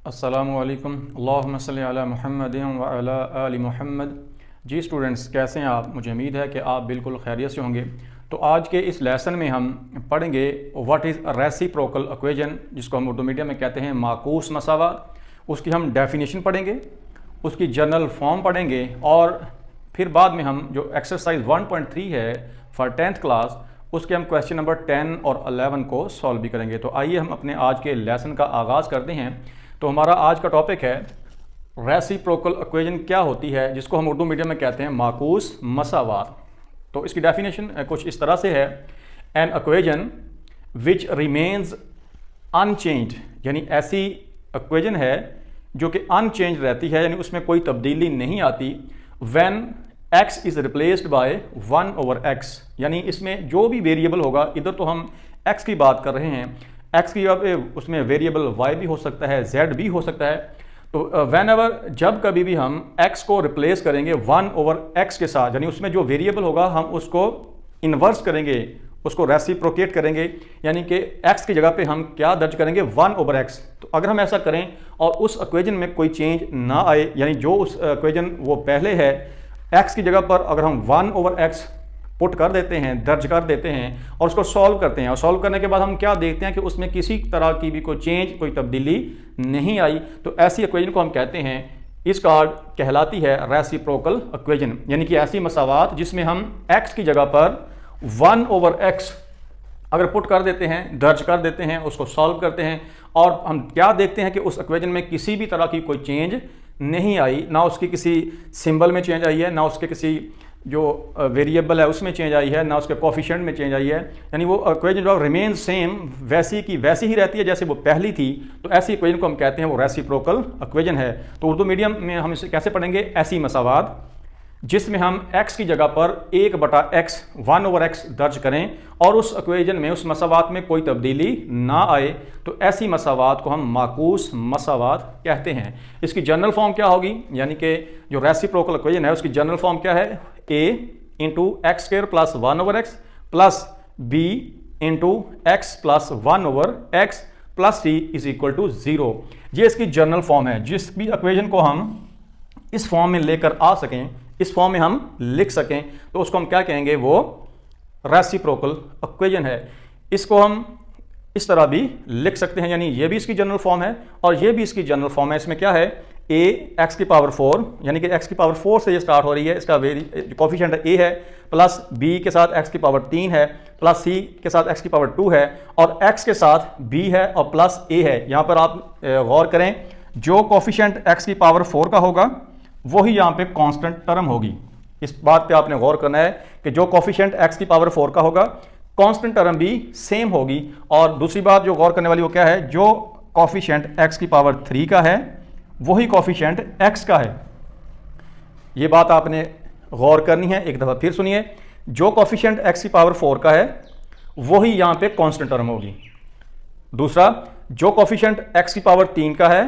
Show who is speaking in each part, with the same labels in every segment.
Speaker 1: अस्सलामुअलैकुम अल्लाहुम्मा सल्लि अला मुहम्मदिन व अला आलि मुहम्मद। जी स्टूडेंट्स, कैसे हैं आप? मुझे उम्मीद है कि आप बिल्कुल खैरियत से होंगे। तो आज के इस लेसन में हम पढ़ेंगे व्हाट इज़ रेसिप्रोकल इक्वेशन, जिसको हम उर्दू मीडियम में कहते हैं माकूस मसावात। उसकी हम डेफिनेशन पढ़ेंगे, उसकी जनरल फॉर्म पढ़ेंगे और फिर बाद में हम जो एक्सरसाइज 1.3 है फॉर 10th क्लास, उसके हम क्वेश्चन नंबर 10 और 11 को सॉल्व भी करेंगे। तो आइए हम अपने आज के लेसन का आगाज़ करते हैं। तो हमारा आज का टॉपिक है रेसिप्रोकल इक्वेशन क्या होती है, जिसको हम उर्दू मीडियम में कहते हैं माकूस मसावात। तो इसकी डेफिनेशन कुछ इस तरह से है, an equation which remains unchanged, यानी ऐसी इक्वेशन है जो कि अनचेंज रहती है, यानी उसमें कोई तब्दीली नहीं आती। When x is replaced by 1/x, यानी इसमें जो भी वेरिएबल होगा, इधर तो हम x की बात कर रहे हैं, x की अब उसमें वेरिएबल y भी हो सकता है, z भी हो सकता है। तो वेन एवर, जब कभी भी हम x को रिप्लेस करेंगे 1/x के साथ, यानी उसमें जो वेरिएबल होगा हम उसको इन्वर्स करेंगे, उसको रेसिप्रोकेट करेंगे, यानी कि x की जगह पे हम क्या दर्ज करेंगे 1/x। तो अगर हम ऐसा करें और उस इक्वेशन में कोई चेंज ना आए, यानी जो उस इक्वेशन वो पहले है, x की जगह पर अगर हम 1/x पुट कर देते हैं, दर्ज कर देते हैं और उसको सॉल्व करते हैं, और सॉल्व करने के बाद हम क्या देखते हैं कि उसमें किसी तरह की भी कोई चेंज, कोई तब्दीली नहीं आई, तो ऐसी इक्वेशन को हम कहते हैं, इस कार्ड कहलाती है रेसिप्रोकल इक्वेशन, यानी कि ऐसी मसावात जिसमें हम x की जगह पर 1/x अगर पुट कर देते हैं, दर्ज कर देते हैं, उसको सॉल्व करते हैं और हम क्या देखते हैं कि उस इक्वेशन में किसी भी तरह की कोई चेंज नहीं आई, ना उसकी किसी सिंबल में चेंज आई है, ना उसके किसी जो वेरिएबल है उसमें चेंज आई है, ना उसके कोफिशिएंट में चेंज आई है, यानी वो इक्वेशन जो रिमेन सेम, वैसी की वैसी ही रहती है जैसे वो पहली थी। तो ऐसी इक्वेशन को हम कहते हैं वो रेसिप्रोकल इक्वेशन है। तो उर्दू मीडियम में हम इसे कैसे पढ़ेंगे? ऐसी मसावात जिसमें हम x की जगह पर 1/x 1/x दर्ज करें और उस इक्वेशन में, उस मसावात में कोई तब्दीली ना आए, तो ऐसी मसावात को हम माकूस मसावात कहते हैं। इसकी जनरल फॉर्म क्या होगी, यानी कि जो रेसिप्रोकल इक्वेशन है उसकी जनरल फॉर्म क्या है? a into x square plus 1/x plus b into x plus 1/x plus c is equal to 0। ये इसकी जनरल फॉर्म है। जिस भी इक्वेशन को हम इस फॉर्म में लेकर आ सकें, इस फॉर्म में हम लिख सकें, तो उसको हम क्या कहेंगे? वो रेसिप्रोकल इक्वेशन है। इसको हम इस तरह भी लिख सकते हैं, यानी ये भी इसकी जनरल फॉर्म है और ये भी इसकी जनरल फॉर्म है। इसमें क्या है? a x की पावर 4, यानी कि x की पावर 4 से ये स्टार्ट हो रही है, इसका कोफिशिएंट a है, प्लस b के साथ x की पावर 3 है, प्लस c के साथ x की पावर 2 है और x के साथ b है और प्लस a है। यहाँ पर आप गौर करें, जो कोफिशिएंट x की पावर 4 का होगा वही यहाँ पे कांस्टेंट टर्म होगी। इस बात पे आपने गौर करना है कि जो कोफिशिएंट x की पावर 4 का होगा, कांस्टेंट टर्म भी सेम होगी। और दूसरी बात जो गौर करने वाली वो क्या है? जो कोफिशिएंट x की पावर 3 का है वही कोफिशिएंट x का है। ये बात आपने गौर करनी है, एक दफ़ा फिर सुनिए। जो कोफिशिएंट x की पावर 4 का है वही यहाँ पे कांस्टेंट टर्म होगी। दूसरा, जो कोफिशिएंट x की पावर 3 का है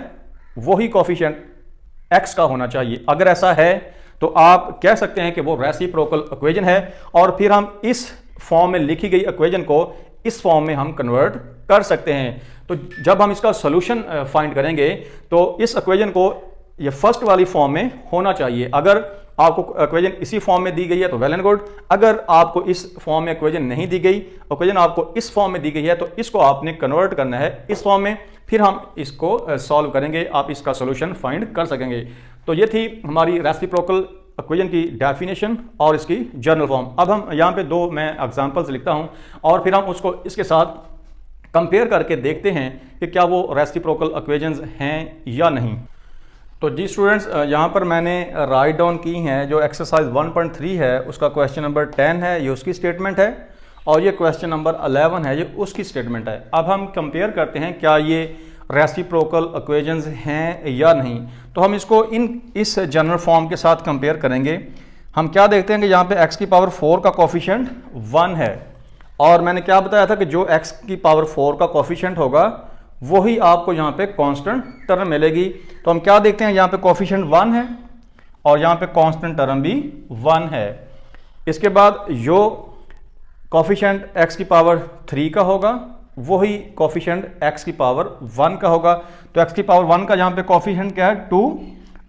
Speaker 1: वही कोफिशिएंट x का होना चाहिए। अगर ऐसा है तो आप कह सकते हैं कि वो रेसिप्रोकल इक्वेशन है और फिर हम इस फॉर्म में लिखी गई इक्वेशन को इस फॉर्म में हम कन्वर्ट कर सकते हैं। तो जब हम इसका सॉल्यूशन फाइंड करेंगे तो इस इक्वेशन को ये फर्स्ट वाली फॉर्म में होना चाहिए। अगर आपको इक्वेशन इसी फॉर्म में दी गई है तो वेल एंड गुड। अगर आपको इस फॉर्म में इक्वेशन नहीं दी गई, इक्वेशन आपको इस फॉर्म में दी गई है, तो इसको आपने कन्वर्ट करना है इस फॉर्म में, फिर हम इसको सॉल्व करेंगे, आप इसका सॉल्यूशन फाइंड कर सकेंगे। तो ये थी हमारी रेसिप्रोकल इक्वेशन की डेफिनेशन और इसकी जनरल फॉर्म। अब हम यहाँ पे दो मैं एग्जांपल्स लिखता हूँ और फिर हम उसको इसके साथ कंपेयर करके देखते हैं कि क्या वो रेसिप्रोकल इक्वेशंस हैं या नहीं। तो जी स्टूडेंट्स, यहाँ पर मैंने राइट डाउन की हैं जो एक्सरसाइज 1.3 है, उसका क्वेश्चन नंबर 10 है, ये उसकी स्टेटमेंट है, और ये क्वेश्चन नंबर 11 है, ये उसकी स्टेटमेंट है। अब हम कंपेयर करते हैं क्या ये रेसिप्रोकल इक्वेशंस हैं या नहीं। तो हम इसको इस जनरल फॉर्म के साथ कंपेयर करेंगे। हम क्या देखते हैं कि यहाँ पे x की पावर 4 का कोफिशिएंट 1 है और मैंने क्या बताया था कि जो x की पावर 4 का कोफिशिएंट होगा वही आपको यहाँ पे कांस्टेंट टर्म मिलेगी। तो हम क्या देखते हैं, यहाँ पे कोफिशिएंट 1 है और यहाँ पे कांस्टेंट टर्म भी 1 है। इसके बाद जो कोफिशिएंट x की पावर 3 का होगा वही कोफिशिएंट x की पावर 1 का होगा। तो x की पावर 1 का यहाँ पे कोफिशिएंट क्या है 2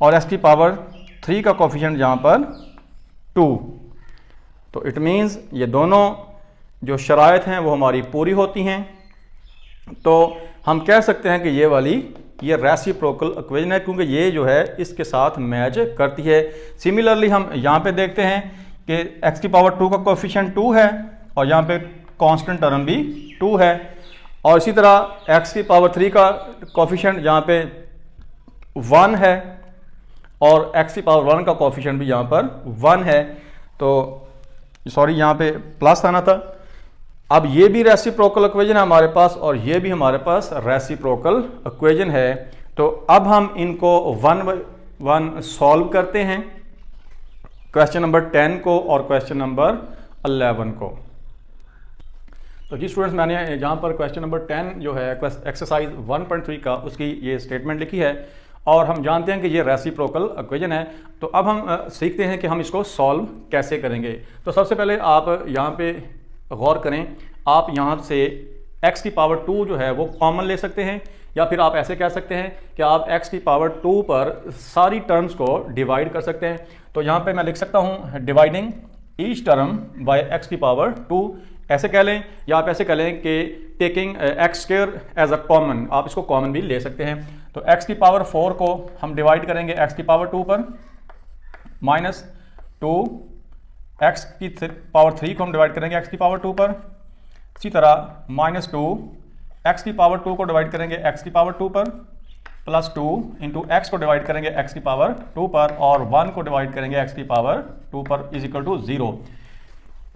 Speaker 1: और x की पावर 3 का कोफिशिएंट यहाँ पर 2। तो इट मीन्स ये दोनों जो शराइत हैं वो हमारी पूरी होती हैं। तो हम कह सकते हैं कि ये रेसिप्रोकल इक्वेशन है, क्योंकि ये जो है इसके साथ मैच करती है। सिमिलरली हम यहाँ पे देखते हैं कि x की पावर 2 का कोफिशिएंट 2 है और यहाँ पे कांस्टेंट टर्म भी 2 है, और इसी तरह x की पावर 3 का कोफिशिएंट यहाँ पे 1 है और x की पावर 1 का कोफिशिएंट भी यहाँ पर 1 है। तो सॉरी, यहाँ पे प्लस आना था। अब ये भी रेसिप्रोकल इक्वेशन है हमारे पास और ये भी हमारे पास रेसिप्रोकल इक्वेशन है। तो अब हम इनको वन बाय वन सॉल्व करते हैं, क्वेश्चन नंबर 10 को और क्वेश्चन नंबर 11 को। तो जी स्टूडेंट्स, मैंने यहाँ पर क्वेश्चन नंबर 10 जो है एक्सरसाइज 1.3 का उसकी ये स्टेटमेंट लिखी है और हम जानते हैं कि ये रेसिप्रोकल इक्वेशन है। तो अब हम सीखते हैं कि हम इसको सॉल्व कैसे करेंगे। तो सबसे पहले आप यहाँ पे गौर करें, आप यहाँ से x की पावर 2 जो है वो कॉमन ले सकते हैं, या फिर आप ऐसे कह सकते हैं कि आप x की पावर 2 पर सारी टर्म्स को डिवाइड कर सकते हैं। तो यहाँ पे मैं लिख सकता हूँ dividing each term by x की पावर 2, ऐसे कह लें, या आप ऐसे कह लें कि taking x square as a common, आप इसको कॉमन भी ले सकते हैं। तो x की पावर 4 को हम डिवाइड करेंगे x की पावर 2 पर, माइनस 2 x की पावर 3 को हम डिवाइड करेंगे x की पावर 2 पर, इसी तरह माइनस 2 x की पावर 2 को डिवाइड करेंगे x की पावर 2 पर, प्लस 2 इंटू x को डिवाइड करेंगे x की पावर 2 पर, और 1 को डिवाइड करेंगे x की पावर 2 पर is equal to 0।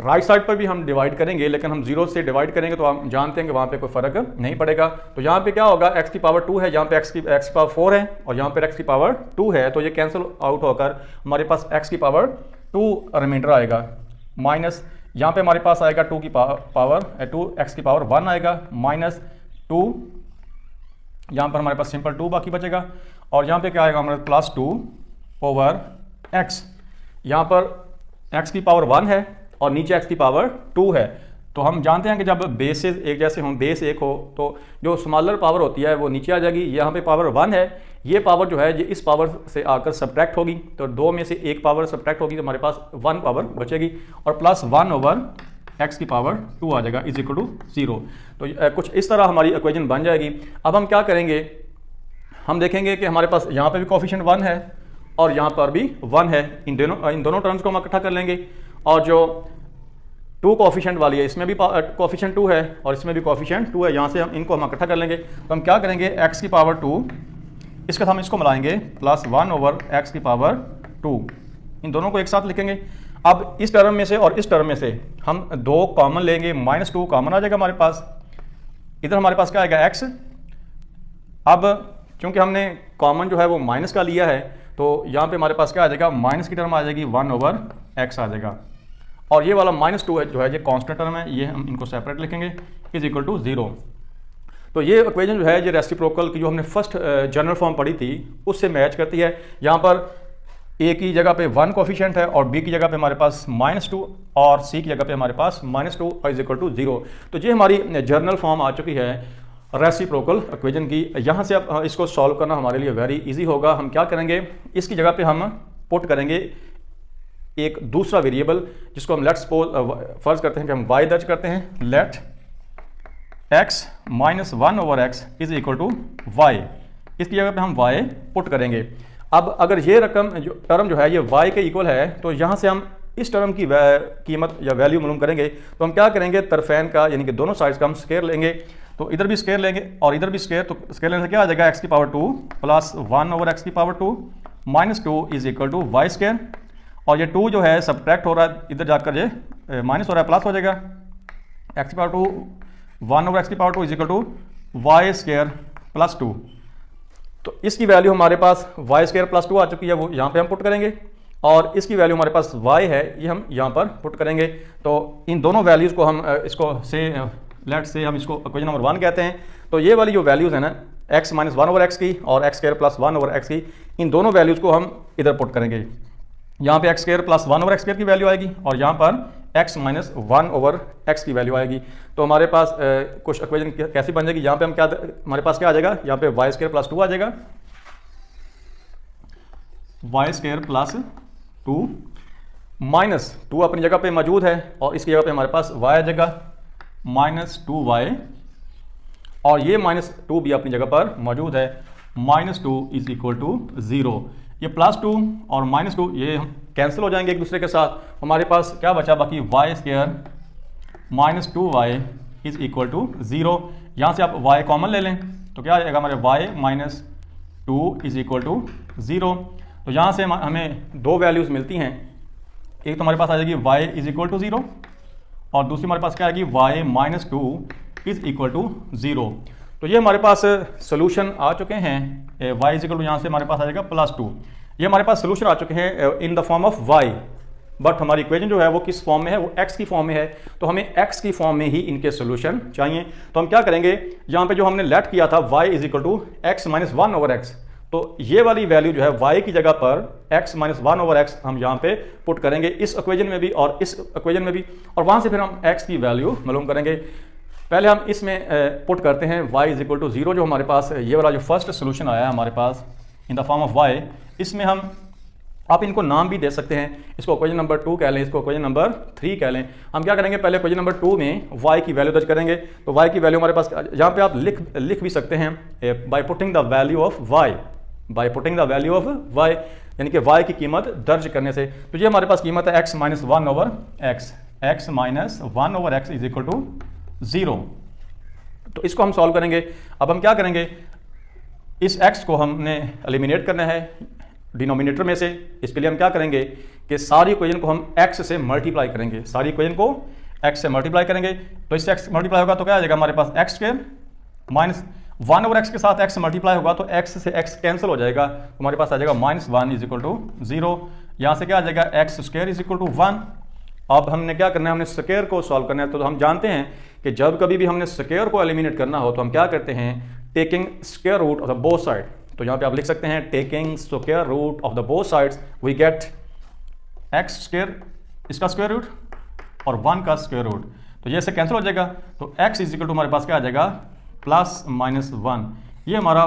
Speaker 1: Right side पर भी हम डिवाइड करेंगे, लेकिन हम 0 से डिवाइड करेंगे तो हम जानते हैं कि वहाँ पे कोई फर्क नहीं पड़ेगा। तो यहाँ पे क्या होगा, x की पावर 2 है, यहाँ पे x की पावर 4 है और यहाँ पे x की पावर 2 है, तो ये कैंसिल आउट होकर हमारे पास x की पावर 2 रिमाइंडर आएगा, माइनस यहाँ पे हमारे पास आएगा 2 की पावर 2 x की पावर 1 आएगा, माइनस 2 यहाँ पर हमारे पास सिंपल 2 बाकी बचेगा, और यहाँ पे क्या आएगा हमारे प्लस 2 ओवर x। यहाँ पर x की पावर 1 है और नीचे x की पावर 2 है। तो हम जानते हैं कि जब बेसेस एक जैसे हों, बेस एक हो, तो जो स्मॉलर पावर होती है वो नीचे आ जाएगी। यहाँ पे पावर 1 है, ये पावर जो है ये इस पावर से आकर सब्ट्रैक्ट होगी, तो 2 में से एक पावर सब्ट्रैक्ट होगी तो हमारे पास 1 पावर बचेगी, और प्लस 1 ओवर x की पावर 2 आ जाएगा इज इक्वल टू 0। तो कुछ इस तरह हमारी इक्वेशन बन जाएगी। अब हम क्या करेंगे, हम देखेंगे कि हमारे पास यहाँ पे भी कोफिशिएंट 1 है और यहाँ पर भी 1 है, इन दोनों टर्म्स को हम इकट्ठा कर लेंगे, और जो 2 कोफिशिएंट वाली है इसमें भी कोफिशिएंट 2 है और इसमें भी कोफिशिएंट 2 है, यहाँ से हम इनको इकट्ठा कर लेंगे। तो हम क्या करेंगे, x की पावर 2 इसके साथ हम इसको मिलाएंगे, प्लस 1 ओवर x की पावर 2, इन दोनों को एक साथ लिखेंगे। अब इस टर्म में से और इस टर्म में से हम 2 कॉमन लेंगे, माइनस 2 कॉमन आ जाएगा हमारे पास, इधर हमारे पास क्या आएगा x। अब चूंकि हमने कॉमन जो है वो माइनस का लिया है, तो यहाँ पे हमारे पास क्या आ जाएगा, माइनस की टर्म आ जाएगी 1 ओवर x आ जाएगा, और ये वाला माइनस 2 है जो है ये कांस्टेंट टर्म है, ये हम इनको सेपरेट लिखेंगे इज इक्वल टू 0। तो ये इक्वेशन जो है ये रेसिप्रोकल की जो हमने फर्स्ट जनरल फॉर्म पढ़ी थी उससे मैच करती है। यहाँ पर a की जगह पे 1 कोफिशिएंट है और b की जगह पे हमारे पास -2 और c की जगह पे हमारे पास -2 इज इक्वल टू 0। तो ये हमारी जनरल फॉर्म आ चुकी है रेसिप्रोकल इक्वेशन की। यहाँ से अब इसको सॉल्व करना हमारे लिए वेरी इजी होगा। हम क्या करेंगे, इसकी जगह पे हम पुट करेंगे एक दूसरा वेरिएबल जिसको हम लेट्स फर्ज करते हैं कि हम y दर्ज करते हैं, let x minus 1 over x is equal to y, इसकी जगह पे हम y पुट करेंगे। अब अगर ये रकम जो टर्म जो है ये y के इक्वल है, तो यहाँ से हम इस टर्म की कीमत या वैल्यू मालूम करेंगे। तो हम क्या करेंगे, तरफैन का यानी कि दोनों साइड्स का हम स्क्वायर लेंगे, तो इधर भी स्क्वायर लेंगे और इधर भी स्क्वायर, तो स्क्वायर लेने से क्या आ जाएगा, x की पावर 2 प्लस 1 ओवर x की power 2 minus 2 is equal to y square, और ये 2 जो है सब्ट्रैक्ट हो रहा है, इधर जाकर ये माइनस हो रहा है, प्लस हो जाएगा, x की पावर 2 1 ओवर x की power 2 is equal to y square plus 2। तो इसकी वैल्यू हमारे पास वाई स्क्वायर प्लस 2 आ चुकी है, वो यहाँ पे हम पुट करेंगे, और इसकी वैल्यू हमारे पास y है, ये हम यहाँ पर पुट करेंगे। तो इन दोनों वैल्यूज़ को हम इसको से लेट से हम इसको इक्वेशन नंबर 1 कहते हैं। तो ये वाली जो वैल्यूज़ है ना, x माइनस 1 ओवर x की और x square plus 1 over x की, इन दोनों वैल्यूज़ को हम इधर पुट करेंगे। यहाँ पे x square plus 1 over x square की वैल्यू आएगी और यहाँ पर x माइनस 1 ओवर x की वैल्यू आएगी। तो हमारे पास कुछ इक्वेशन कैसी बन जाएगी, यहाँ पे हम क्या, हमारे पास क्या आ जाएगा, यहाँ पे वाई स्क्वायर प्लस 2 आ जाएगा, वाई स्क्वायर प्लस 2 माइनस 2 अपनी जगह पे मौजूद है और इसकी जगह पे हमारे पास y आ जाएगा माइनस 2y, और ये माइनस 2 भी अपनी जगह पर मौजूद है, माइनस 2 इज इक्वल टू 0। ये प्लस 2 और माइनस 2 ये कैंसिल हो जाएंगे एक दूसरे के साथ, हमारे पास क्या बचा बाकी, y square minus 2y is equal to 0। यहाँ से आप y कॉमन ले लें तो क्या आ जाएगा हमारे y minus 2 is equal to 0। तो यहाँ से हमें दो वैल्यूज़ मिलती हैं, एक तो हमारे पास आ जाएगी y इज इक्वल टू 0 और दूसरी हमारे पास क्या आएगी y minus 2 is equal to 0। तो ये हमारे पास सोल्यूशन आ चुके हैं, y इज इक्वल टू यहाँ से हमारे पास आ जाएगा प्लस 2, ये हमारे पास सोल्यूशन आ चुके हैं इन the form of y, but हमारी इक्वेशन जो है वो किस फॉर्म में है, वो x की फॉर्म में है। तो हमें x की फॉर्म में ही इनके सोल्यूशन चाहिए। तो हम क्या करेंगे, यहाँ पे जो हमने लेट किया था y is equal to x minus 1 over x, तो ये वाली वैल्यू जो है y की जगह पर x माइनस 1 ओवर एक्स हम यहाँ पे पुट करेंगे, इस इक्वेशन में भी और इस इक्वेशन में भी, और वहाँ से फिर हम x की वैल्यू मालूम करेंगे। पहले हम इसमें पुट करते हैं y इज इक्वल टू 0, जो हमारे पास ये वाला जो फर्स्ट सोल्यूशन आया है हमारे पास in the form of y, इसमें हम, आप इनको नाम भी दे सकते हैं, इसको इक्वेशन नंबर 2 कह लें, इसको इक्वेशन नंबर 3 कह लें। हम क्या करेंगे, पहले इक्वेशन नंबर 2 में y की वैल्यू दर्ज करेंगे। तो y की वैल्यू हमारे पास यहाँ पे आप लिख भी सकते हैं by putting the value of y, by putting the value of y, यानी कि y की कीमत दर्ज करने से। तो ये हमारे पास कीमत है x minus 1 over x, x minus 1 over x is equal to 0। तो इसको हम सॉल्व करेंगे। अब हम क्या करेंगे, इस x को हमने एलिमिनेट करना है डिनोमिनेटर में से। इसके लिए हम क्या करेंगे कि सारी इक्वेशन को हम x से मल्टीप्लाई करेंगे, सारी इक्वेशन को x से मल्टीप्लाई करेंगे। तो इससे x मल्टीप्लाई होगा तो क्या आ जाएगा हमारे पास x square minus 1 over x के साथ x मल्टीप्लाई होगा तो x से x कैंसिल हो जाएगा, तो हमारे पास आ जाएगा माइनस 1 इज इक्वल टू 0। यहाँ से क्या आ जाएगा x square is equal to 1। अब हमने क्या करना है, हमने स्क्वायर को सॉल्व करना है। तो हम जानते हैं कि जब कभी भी हमने स्क्वायर को एलिमिनेट करना हो तो हम क्या करते हैं, taking square root of the both side. तो यहाँ पे आप लिख सकते हैं taking square root of the both sides we get x square, इसका स्क्वायर रूट और 1 का स्क्वायर रूट, तो ये से कैंसिल हो जाएगा। तो x इज इक्वल टू हमारे पास क्या आ जाएगा प्लस माइनस 1। ये हमारा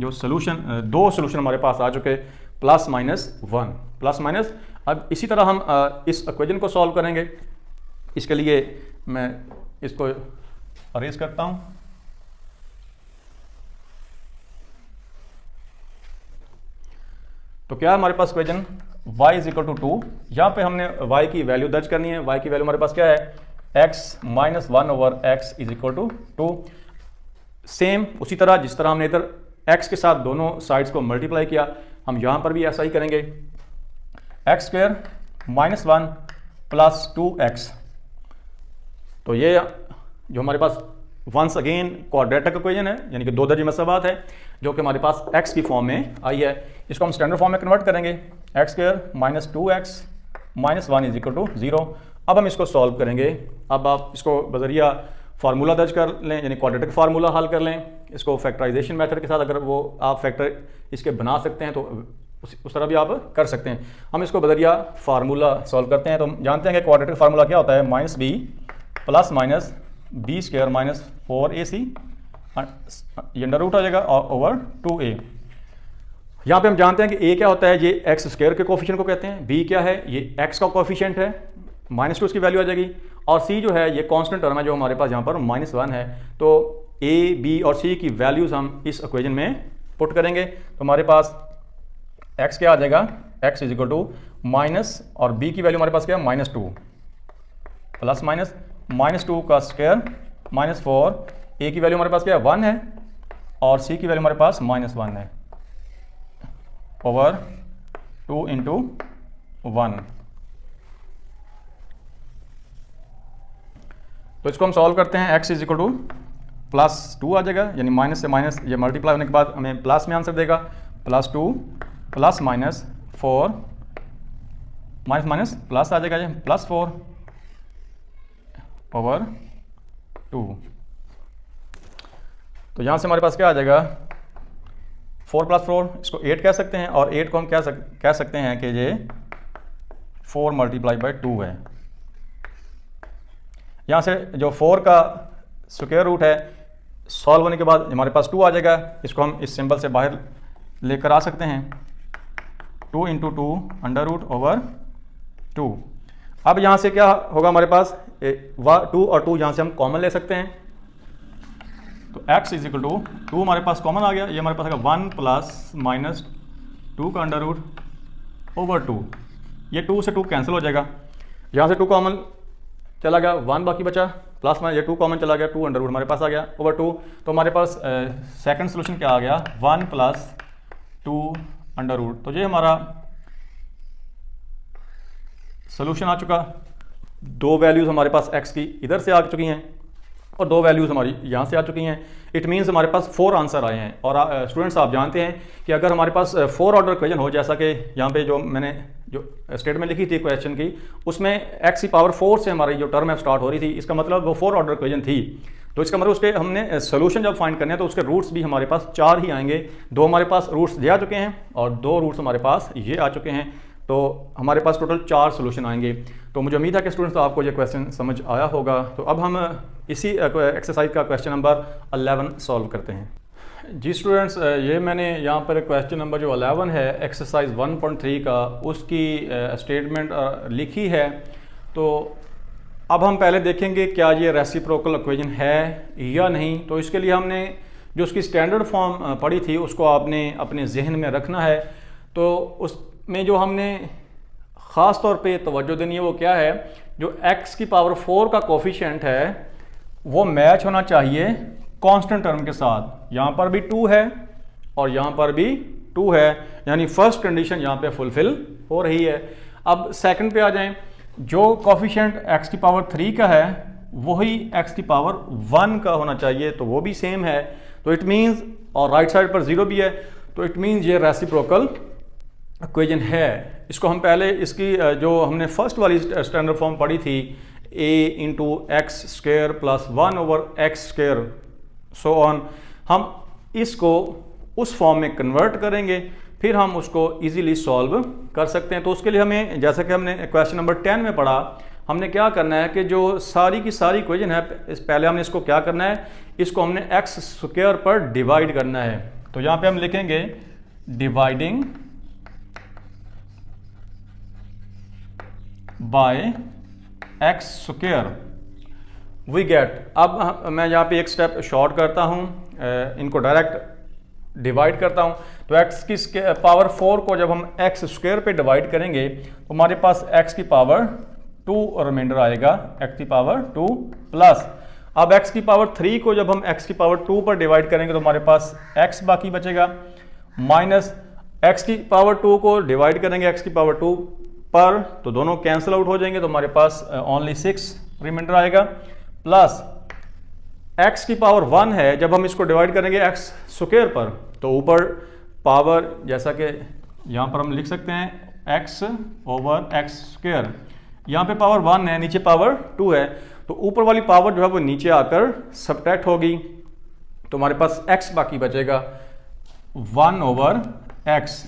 Speaker 1: जो सोल्यूशन, दो सोल्यूशन हमारे पास आ चुके, प्लस माइनस 1, प्लस माइनस। अब इसी तरह हम इस इक्वेशन को सॉल्व करेंगे। इसके लिए मैं इसको अरेज करता हूँ। तो क्या है हमारे पास equation, y is equal to 2, यहाँ पे हमने y की वैल्यू दर्ज करनी है। y की वैल्यू हमारे पास क्या है, x minus 1 over x is equal to 2। Same उसी तरह जिस तरह हमने इधर x के साथ दोनों साइड्स को मल्टीप्लाई किया, हम यहाँ पर भी ऐसा ही करेंगे। X square minus 1 plus 2x, तो ये जो हमारे पास वंस अगेन क्वाड्रेटिक इक्वेशन है, यानी कि दो दर्जे मसवात है, जो कि हमारे पास x की फॉर्म में आई है। इसको हम स्टैंडर्ड फॉर्म में कन्वर्ट करेंगे, x square minus 2x minus 1 is equal to 0। अब हम इसको सॉल्व करेंगे। अब आप इसको बजरिया फार्मूला दर्ज कर लें, यानी क्वाड्रेटिक फार्मूला हल कर लें। इसको फैक्टराइजेशन मेथड के साथ अगर वो आप फैक्टर इसके बना सकते हैं तो उस तरह भी आप कर सकते हैं। हम इसको बजरिया फार्मूला सॉल्व करते हैं। तो हम जानते हैं कि क्वाड्रेटिक फार्मूला क्या होता है, minus b plus minus b square minus 4ac, ये अंडर रूट आ जाएगा ओवर 2a। यहाँ पे हम जानते हैं कि a क्या होता है, ये एक्स स्क्वायर के कोफिशिएंट को कहते हैं, b क्या है, ये x का कोफिशिएंट है, माइनस 2 इसकी वैल्यू आ जाएगी, और c जो है ये कांस्टेंट टर्म है जो हमारे पास यहाँ पर माइनस 1 है। तो a, b और c की वैल्यूज हम इस इक्वेशन में पुट करेंगे। तो हमारे पास x क्या आ जाएगा, x is equal to minus, और b की वैल्यू हमारे पास क्या है माइनस 2 प्लस माइनस 2 का स्क्वायर माइनस 4, a की वैल्यू हमारे पास क्या है 1 है, और c की वैल्यू हमारे पास माइनस 1 है, ओवर 2 इंटू 1। तो इसको हम सॉल्व करते हैं। x is equal to plus 2 आ जाएगा, यानी माइनस से माइनस ये मल्टीप्लाई होने के बाद हमें प्लस में आंसर देगा, plus 2 plus minus 4 minus minus plus आ जाएगा, ये प्लस 4 ओवर 2। तो यहाँ से हमारे पास क्या आ जाएगा 4 प्लस 4, इसको 8 कह सकते हैं, और 8 को हम कह सकते हैं कि ये 4 मल्टीप्लाई बाई 2 है। यहाँ से जो 4 का स्क्वायर रूट है सॉल्व होने के बाद हमारे पास 2 आ जाएगा। इसको हम इस सिंबल से बाहर लेकर आ सकते हैं, 2 × 2 √2। अब यहाँ से क्या होगा हमारे पास 2 और 2 यहाँ से हम कॉमन ले सकते हैं, तो x = 2 हमारे पास कॉमन आ गया। ये हमारे पास आएगा 1 ± 2 का √2। ये 2 से 2 कैंसिल हो जाएगा, यहाँ से 2 कॉमन चला गया, 1 बाकी बचा, प्लस में ये 2 कॉमन चला गया, 2 √ हमारे पास आ गया /2। तो हमारे पास सेकंड सोल्यूशन क्या आ गया, 1 + 2 √। तो ये हमारा सोल्यूशन आ चुका। 2 वैल्यूज़ हमारे पास x की इधर से आ चुकी हैं और 2 वैल्यूज़ हमारी यहाँ से आ चुकी हैं। इट मीन्स हमारे पास 4 आंसर आए हैं। और स्टूडेंट्स आप जानते हैं कि अगर हमारे पास 4 ऑर्डर इक्वेशन हो, जैसा कि यहाँ पे जो मैंने जो स्टेटमेंट लिखी थी क्वेश्चन की, उसमें x⁴ से हमारी जो टर्म है स्टार्ट हो रही थी, इसका मतलब वो 4 ऑर्डर इक्वेशन थी। तो इसका मतलब उसके हमने सोल्यूशन जब फाइंड करने हैं तो उसके रूट्स भी हमारे पास 4 ही आएंगे। 2 हमारे पास रूट्स ये आ चुके हैं और 2 रूट्स हमारे पास ये आ चुके हैं, तो हमारे पास टोटल 4 सोल्यूशन आएंगे। तो मुझे उम्मीद है कि स्टूडेंट्स आपको ये क्वेश्चन समझ आया होगा। तो अब हम इसी एक्सरसाइज का क्वेश्चन नंबर 11 सॉल्व करते हैं। जी स्टूडेंट्स, ये मैंने यहाँ पर क्वेश्चन नंबर जो 11 है एक्सरसाइज 1.3 का, उसकी स्टेटमेंट लिखी है। तो अब हम पहले देखेंगे क्या ये रेसिप्रोकल इक्वेशन है या नहीं। तो इसके लिए हमने जो उसकी स्टैंडर्ड फॉर्म पढ़ी थी उसको आपने अपने जहन में रखना है। तो उसमें जो हमने ख़ास तौर पे तवज्जो देनी है वो क्या है, जो x⁴ का कोफिशिएंट है वो मैच होना चाहिए कांस्टेंट टर्म के साथ। यहाँ पर भी 2 है और यहाँ पर भी 2 है, यानी फर्स्ट कंडीशन यहाँ पे फुलफिल हो रही है। अब सेकंड पे आ जाएं, जो कोफिशिएंट x⁴ का है वही x⁴ का होना चाहिए, तो वो भी सेम है। तो इट मीन्स, और राइट साइड पर 0 भी है, तो इट मीन्स ये रेसिप्रोकल इक्वेशन है। इसको हम पहले इसकी जो हमने फर्स्ट वाली स्टैंडर्ड फॉर्म पढ़ी थी, a × x² + 1/x², so on, हम इसको उस फॉर्म में कन्वर्ट करेंगे, फिर हम उसको इजीली सॉल्व कर सकते हैं। तो उसके लिए हमें, जैसा कि हमने क्वेश्चन नंबर 10 में पढ़ा, हमने क्या करना है कि जो सारी की सारी इक्वेशन है, पहले हमने इसको क्या करना है, इसको हमने x² पर डिवाइड करना है। तो यहाँ पे हम लिखेंगे dividing by x², we get. अब मैं यहाँ पे एक स्टेप शॉर्ट करता हूँ, इनको डायरेक्ट डिवाइड करता हूँ। तो x⁴ को जब हम x² पे डिवाइड करेंगे तो हमारे पास x⁴ रिमाइंडर आएगा, x⁴ प्लस, अब x⁴ को जब हम x⁴ पर डिवाइड करेंगे तो हमारे पास x बाकी बचेगा, माइनस x⁴ को डिवाइड करेंगे x⁴ पर, तो दोनों कैंसिल आउट हो जाएंगे, तो हमारे पास ओनली 6 रिमाइंडर आएगा, प्लस x⁴ है, जब हम इसको डिवाइड करेंगे x² पर, तो ऊपर पावर, जैसा कि यहाँ पर हम लिख सकते हैं x/x², यहाँ पे पावर 1 है, नीचे पावर 2 है, तो ऊपर वाली पावर जो है वो नीचे आकर सब्ट्रैक्ट होगी, तो हमारे पास x बाकी बचेगा 1/x,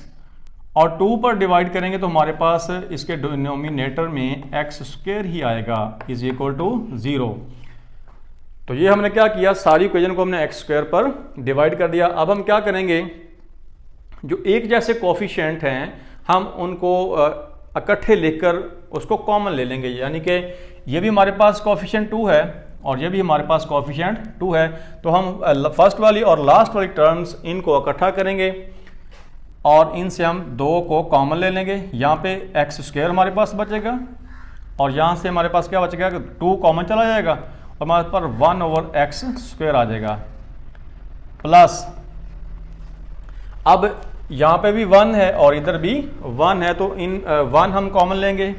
Speaker 1: और 2 पर डिवाइड करेंगे तो हमारे पास इसके डिनोमिनेटर में x² ही आएगा = 0। तो ये हमने क्या किया, सारी इक्वेशन को हमने x² पर डिवाइड कर दिया। अब हम क्या करेंगे, जो एक जैसे कोफिशिएंट हैं हम उनको इकट्ठे लिखकर उसको कॉमन ले लेंगे, यानी कि ये भी हमारे पास कोफिशिएंट 2 है और ये भी हमारे पास कोफिशिएंट 2 है। तो हम फर्स्ट वाली और लास्ट वाली टर्म्स इनको इकट्ठा करेंगे और इनसे हम 2 को कॉमन ले लेंगे। यहाँ पे x² हमारे पास बचेगा और यहाँ से हमारे पास क्या बचेगा, 2 कॉमन चला जाएगा और हमारे पास 1/x² आ जाएगा, प्लस अब यहाँ पे भी 1 है और इधर भी 1 है, तो इन 1 हम कॉमन लेंगे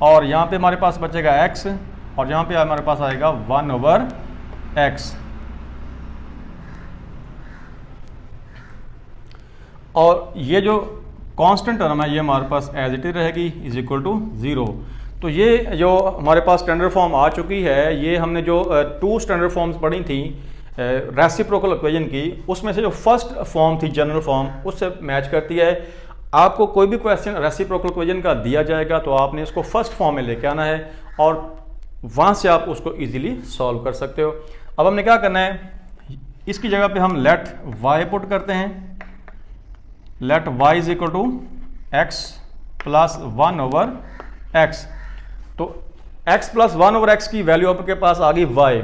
Speaker 1: और यहाँ पे हमारे पास बचेगा x और यहाँ पे हमारे पास आएगा 1/x, और ये जो कांस्टेंट टर्म है ये हमारे पास एज इट इज रहेगी = 0। तो ये जो हमारे पास स्टैंडर्ड फॉर्म आ चुकी है, ये हमने जो 2 स्टैंडर्ड फॉर्म्स पढ़ी थी रेसिप्रोकल इक्वेशन की, उसमें से जो फर्स्ट फॉर्म थी जनरल फॉर्म, उससे मैच करती है। आपको कोई भी क्वेश्चन रेसिप्रोकल इक्वेशन का दिया जाएगा तो आपने इसको फर्स्ट फॉर्म में लेके आना है और वहाँ से आप उसको ईजिली सॉल्व कर सकते हो। अब हमने क्या करना है, इसकी जगह पे हम लेट y पुट करते हैं। Let y is equal to x plus 1/x। तो x प्लस 1/x की वैल्यू आपके पास आ गई y।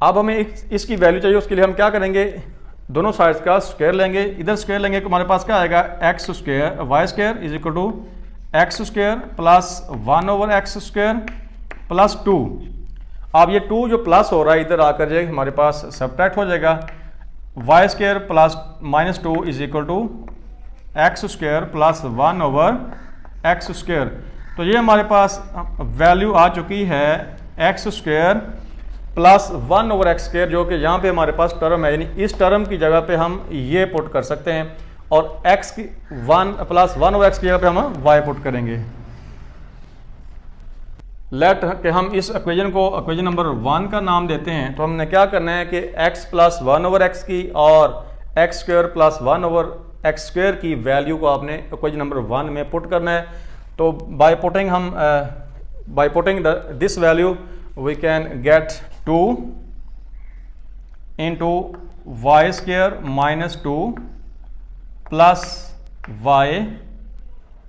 Speaker 1: अब हमें इसकी वैल्यू चाहिए, उसके लिए हम क्या करेंगे, दोनों साइड्स का स्क्वायर लेंगे। इधर स्क्वायर लेंगे तो हमारे पास क्या आएगा, x square y square is equal to x square plus 1/x square plus 2। अब ये 2 जो प्लस हो रहा है इधर आकर जो हमारे पास सब्ट्रैक्ट हो जाएगा। Y square plus -2 is equal to x square plus 1/x square. तो ये हमारे पास वैल्यू आ चुकी है x square plus 1/x square, जो कि यहाँ पे हमारे पास टर्म है, यानी इस टर्म की जगह पे हम ये पुट कर सकते हैं और x की 1 प्लस 1/x की जगह पे हम y पुट करेंगे। लेट कि हम इस इक्वेशन को इक्वेशन नंबर 1 का नाम देते हैं। तो हमने क्या करना है कि x प्लस 1/x की और x square plus 1/x square की वैल्यू को आपने इक्वेशन नंबर 1 में पुट करना है। तो by putting this value we can get 2 into y square -2 plus y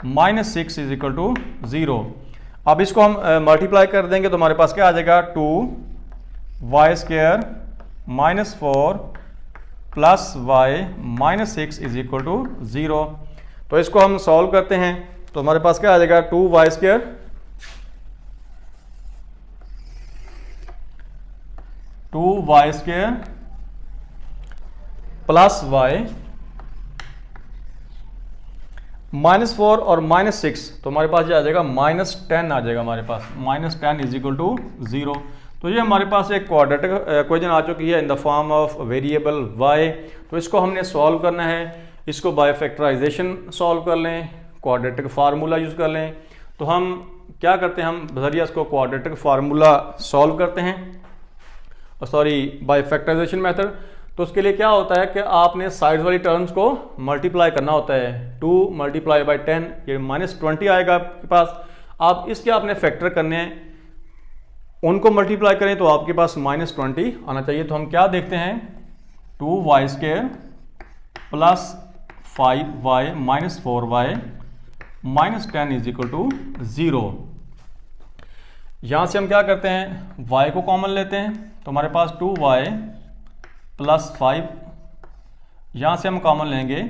Speaker 1: -6 is equal to 0। अब इसको हम मल्टीप्लाई कर देंगे तो हमारे पास क्या आ जाएगा, 2y square -4 plus y -6 is equal to 0। तो इसको हम सॉल्व करते हैं तो हमारे पास क्या आ जाएगा, 2y स्क्वायर प्लस y -4 और -6, तो हमारे पास ये आ जाएगा -10 आ जाएगा हमारे पास, -10 इज इक्वल टू 0। तो ये हमारे पास एक क्वाड्रेटिक इक्वेशन आ चुकी है in the form of variable y। तो इसको हमने सॉल्व करना है, इसको बाय फैक्टराइजेशन सॉल्व कर लें, क्वाड्रेटिक फार्मूला यूज़ कर लें। तो हम क्या करते हैं, हम बजरिया इसको क्वाड्रेटिक फार्मूला सॉल्व करते हैं, सॉरी बाय फैक्टराइजेशन मेथड। तो उसके लिए क्या होता है कि आपने साइड वाली टर्म्स को मल्टीप्लाई करना होता है। 2 × 10 ये -20 आएगा आपके पास। आप इसके आपने फैक्टर करने हैं, उनको मल्टीप्लाई करें तो आपके पास -20 आना चाहिए। तो हम क्या देखते हैं, 2y square plus 5y -4y -10 is equal to 0। यहाँ से हम क्या करते हैं, y को कॉमन लेते हैं तो हमारे पास 2y प्लस 5, यहाँ से हम कॉमन लेंगे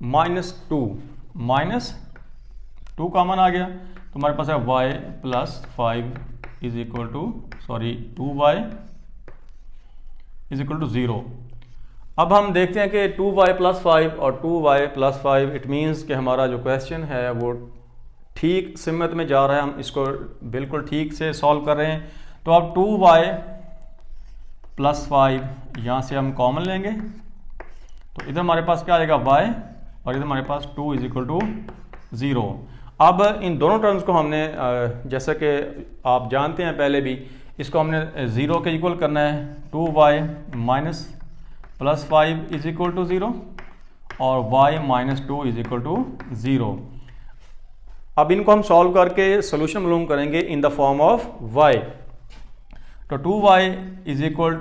Speaker 1: -2 कॉमन आ गया तो हमारे पास है y plus 5 is equal to 2y is equal to 0। अब हम देखते हैं कि 2y प्लस 5 और 2y प्लस 5 इट मीन्स कि हमारा जो क्वेश्चन है वो ठीक सिमत में जा रहा है, हम इसको बिल्कुल ठीक से सॉल्व कर रहे हैं। तो अब 2y प्लस 5 यहाँ से हम कॉमन लेंगे तो इधर हमारे पास क्या आएगा y और इधर हमारे पास 2 इज इक्वल टू 0। अब इन दोनों टर्म्स को हमने जैसा कि आप जानते हैं पहले भी, इसको हमने 0 के इक्वल करना है। 2y plus 5 is equal to 0 और y -2 इज इक्वल टू 0। अब इनको हम सॉल्व करके सोल्यूशन मालूम करेंगे इन द फॉर्म ऑफ y। तो 2y इज इक्वल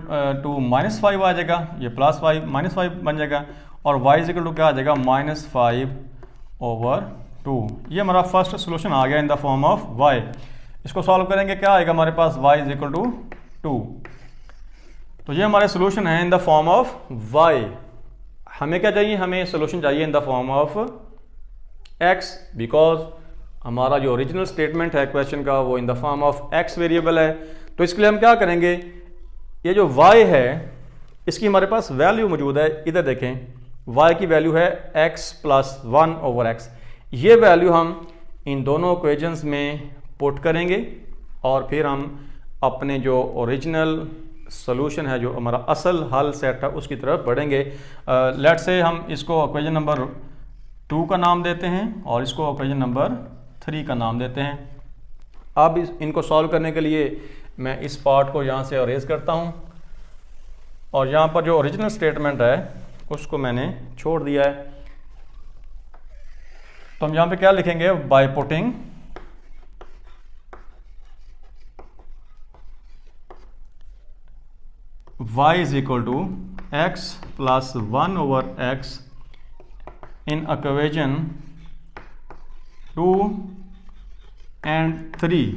Speaker 1: टू -5 आ जाएगा, ये प्लस 5 -5 बन जाएगा और y इज इक्वल टू क्या आ जाएगा, -5/2। ये हमारा फर्स्ट सोल्यूशन आ गया इन द फॉर्म ऑफ y। इसको सॉल्व करेंगे क्या आएगा हमारे पास, y इज इक्वल टू 2। तो ये हमारे सोल्यूशन है in the form of y। हमें क्या चाहिए, हमें सोल्यूशन चाहिए इन the form of x, because हमारा जो ओरिजिनल स्टेटमेंट है क्वेश्चन का वो इन the form of x variable है। तो इसके लिए हम क्या करेंगे, ये जो y है इसकी हमारे पास वैल्यू मौजूद है, इधर देखें y की वैल्यू है x प्लस 1/x। ये वैल्यू हम इन दोनों इक्वेशंस में पुट करेंगे और फिर हम अपने जो ओरिजिनल सोल्यूशन है, जो हमारा असल हल सेट है, उसकी तरफ बढ़ेंगे। लेट से हम इसको इक्वेशन नंबर 2 का नाम देते हैं और इसको इक्वेशन नंबर 3 का नाम देते हैं। अब इनको सॉल्व करने के लिए मैं इस पार्ट को यहाँ से अरेज करता हूँ और यहाँ पर जो ओरिजिनल स्टेटमेंट है उसको मैंने छोड़ दिया है। तो हम यहाँ पे क्या लिखेंगे, by putting y is equal to x plus 1/x in equation 2 and 3।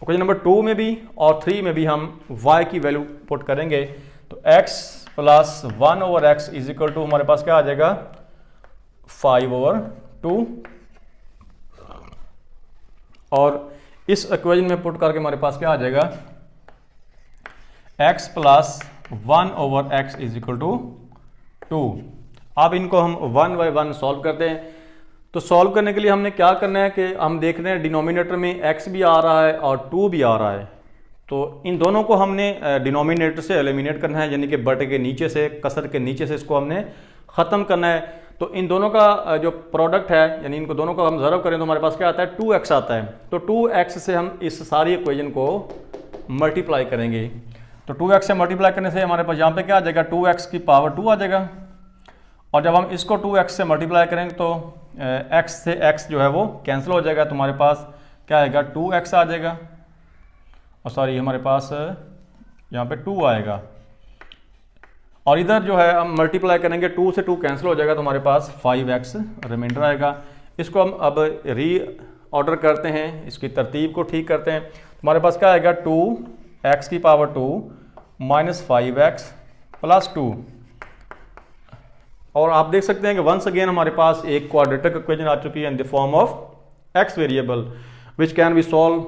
Speaker 1: Equation number 2 में भी और 3 में भी हम y की वैल्यू पुट करेंगे। तो x plus 1/x is equal to हमारे पास क्या आ जाएगा, 5/2। और इस इक्वेशन में पुट करके हमारे पास क्या आ जाएगा, x plus 1/x is equal to 2। अब इनको हम 1 बाय 1 सॉल्व करते हैं। तो सॉल्व करने के लिए हमने क्या करना है कि हम देख रहे हैं डिनोमिनेटर में x भी आ रहा है और 2 भी आ रहा है। तो इन दोनों को हमने डिनोमिनेटर से एलिमिनेट करना है, यानी कि बटे के नीचे से, कसर के नीचे से इसको हमने ख़त्म करना है। तो इन दोनों का जो प्रोडक्ट है, यानी इनको दोनों को हम ज़रब करें तो हमारे पास क्या आता है, 2x आता है। तो 2x से हम इस सारी इक्वेशन को मल्टीप्लाई करेंगे। तो 2x से मल्टीप्लाई करने से हमारे पास यहाँ पे क्या आ जाएगा, 2x की पावर 2 आ जाएगा। और जब हम इसको 2x से मल्टीप्लाई करेंगे तो x से x जो है वो कैंसिल हो जाएगा। तो हमारे पास क्या आएगा, 2x आ जाएगा। और सॉरी हमारे पास यहाँ पे 2 आएगा। और इधर जो है हम मल्टीप्लाई करेंगे, 2 से 2 कैंसिल हो जाएगा तो हमारे पास 5x रिमाइंडर आएगा। इसको हम अब री ऑर्डर करते हैं, इसकी तरतीब को ठीक करते हैं। हमारे पास क्या आएगा, 2x की पावर 2 माइनस 5x प्लस 2। और आप देख सकते हैं कि वंस अगेन हमारे पास एक क्वाड्रेटिक इक्वेशन आ चुकी है in the form of x variable which can be solve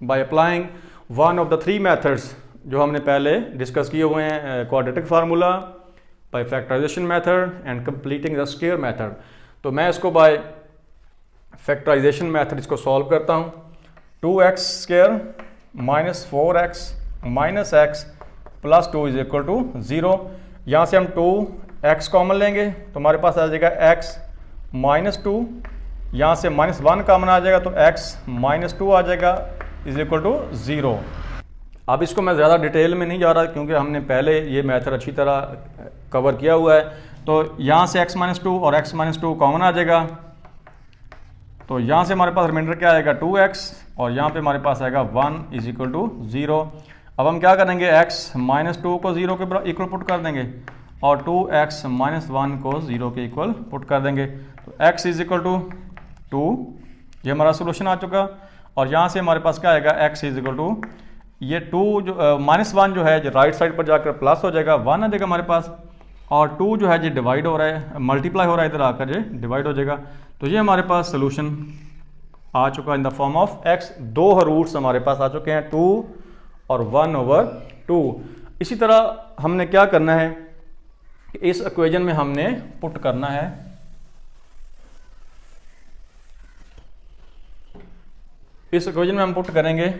Speaker 1: by applying one of the 3 methods जो हमने पहले डिस्कस किए हुए हैं, quadratic formula, by factorization method and completing the square method. तो मैं इसको बाय फैक्टराइजेशन मेथड इसको सॉल्व करता हूँ। 2x square minus 4x minus x plus 2 is equal to 0। यहाँ से हम 2x कॉमन लेंगे तो हमारे पास आ जाएगा x माइनस 2। यहाँ से माइनस 1 कॉमन आ जाएगा तो x माइनस 2 आ जाएगा इज इक्वल टू 0। अब इसको मैं ज़्यादा डिटेल में नहीं जा रहा क्योंकि हमने पहले ये मेथड अच्छी तरह कवर किया हुआ है। तो यहाँ से x माइनस 2 और x माइनस 2 कॉमन आ जाएगा। तो यहाँ से हमारे पास रिमाइंडर क्या आएगा, 2x, और यहाँ पे हमारे पास आएगा 1 इज इक्वल टू 0। अब हम क्या करेंगे, x माइनस 2 को 0 के इक्वल पुट कर देंगे और 2x माइनस 1 को 0 के इक्वल पुट कर देंगे। तो x इज इक्वल टू 2, ये हमारा सोल्यूशन आ चुका। और यहाँ से हमारे पास क्या आएगा, x इज इक्वल टू ये 2 जो माइनस 1 जो है जो राइट साइड पर जाकर प्लस हो जाएगा, 1 आ जाएगा हमारे पास। और 2 जो है ये डिवाइड हो रहा है, मल्टीप्लाई हो रहा है, इधर आकर ये डिवाइड हो जाएगा। तो ये हमारे पास सोल्यूशन आ चुका in the form of x। 2 roots हमारे पास आ चुके हैं, 2 और 1/2। इसी तरह हमने क्या करना है, इस इक्वेशन में हमने पुट करना है इस इक्वेशन में हम पुट करेंगे,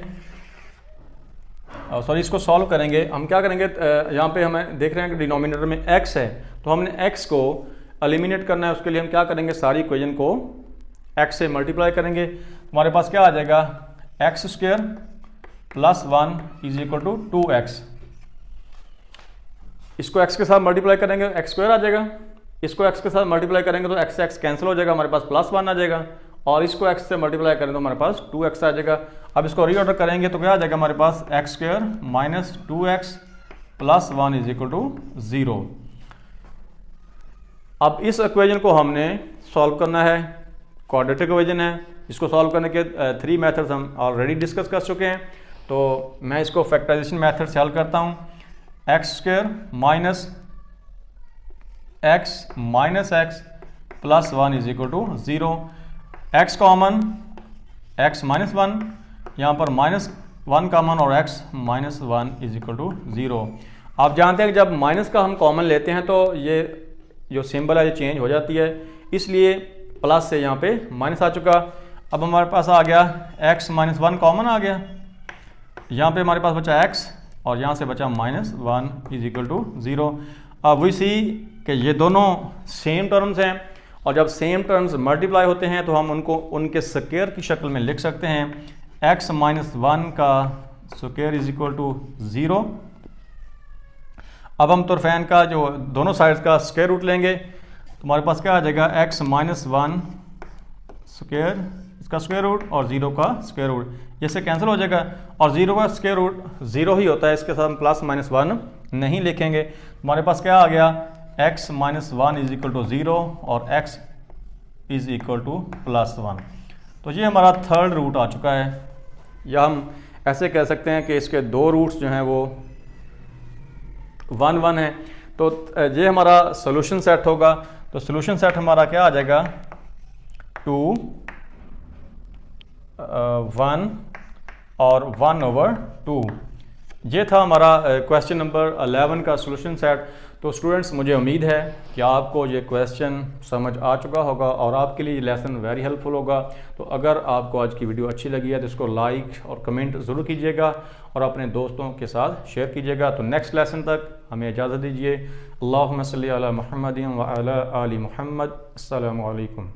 Speaker 1: सॉरी इसको सॉल्व करेंगे। हम क्या करेंगे, यहाँ पे हमें देख रहे हैं कि डिनोमिनेटर में x है तो हमने x को एलिमिनेट करना है। उसके लिए हम क्या करेंगे, सारी इक्वेशन को x से मल्टीप्लाई करेंगे। हमारे पास क्या आ जाएगा, x square plus 1 is equal to 2x। इसको x के साथ मल्टीप्लाई करेंगे x स्क्वायर आ जाएगा। इसको x के साथ मल्टीप्लाई करेंगे तो x से x कैंसिल हो जाएगा, हमारे पास प्लस 1 आ जाएगा। और इसको x से मल्टीप्लाई करें तो हमारे पास 2x आ जाएगा। अब इसको रीऑर्डर करेंगे तो क्या आ जाएगा हमारे पास, x square minus 2x plus 1 is equal to 0। अब इस इक्वेशन को हमने सॉल्व करना है, क्वाड्रेटिक इक्वेशन है। इसको सॉल्व करने के 3 मेथड्स हम ऑलरेडी डिस्कस कर चुके हैं। तो मैं इसको फैक्टराइजेशन मेथड से हल करता हूँ। x square minus x plus 1 is equal to 0। x common, x minus 1, यहाँ पर माइनस 1 कॉमन और x minus 1 is equal to 0। आप जानते हैं कि जब माइनस का हम कॉमन लेते हैं तो ये जो सिंबल है ये चेंज हो जाती है, इसलिए प्लस से यहाँ पे माइनस आ चुका। अब हमारे पास आ गया x माइनस 1 कॉमन आ गया, यहाँ पे हमारे पास बचा x और यहाँ से बचा माइनस 1 इज इक्वल टू 0। अब वी सी कि ये दोनों सेम टर्म्स हैं और जब सेम टर्म्स मल्टीप्लाई होते हैं तो हम उनको उनके स्क्वायर की शक्ल में लिख सकते हैं। x माइनस 1 का स्क्वायर इज इक्वल टू 0। अब हम तुरफैन का जो दोनों साइड्स का स्क्वायर रूट लेंगे तो हमारे पास क्या आ जाएगा, x माइनस 1 स्क्वायर, इसका स्क्वायर रूट और 0 का स्क्वायर रूट, जैसे कैंसिल हो जाएगा और 0 का स्क्वायर रूट 0 ही होता है, इसके साथ हम प्लस माइनस 1 नहीं लिखेंगे। हमारे पास क्या आ गया, x minus 1 is equal to 0 और x is equal to plus 1। तो ये हमारा थर्ड रूट आ चुका है, या हम ऐसे कह सकते हैं कि इसके दो रूट्स जो हैं वो 1 1 है। तो ये हमारा सोल्यूशन सेट होगा। तो सोल्यूशन सेट हमारा क्या आ जाएगा, 2 1 और 1/2। ये था हमारा क्वेश्चन नंबर 11 का सोल्यूशन सेट। तो स्टूडेंट्स, मुझे उम्मीद है कि आपको ये क्वेश्चन समझ आ चुका होगा और आपके लिए ये लेसन वेरी हेल्पफुल होगा। तो अगर आपको आज की वीडियो अच्छी लगी है तो इसको लाइक और कमेंट ज़रूर कीजिएगा और अपने दोस्तों के साथ शेयर कीजिएगा। तो नेक्स्ट लेसन तक हमें इजाज़त दीजिए। अल्लाहुम्मा सल्ली अला मुहम्मदिन व अला आलि मुहम्मद। अस्सलामु अलैकुम।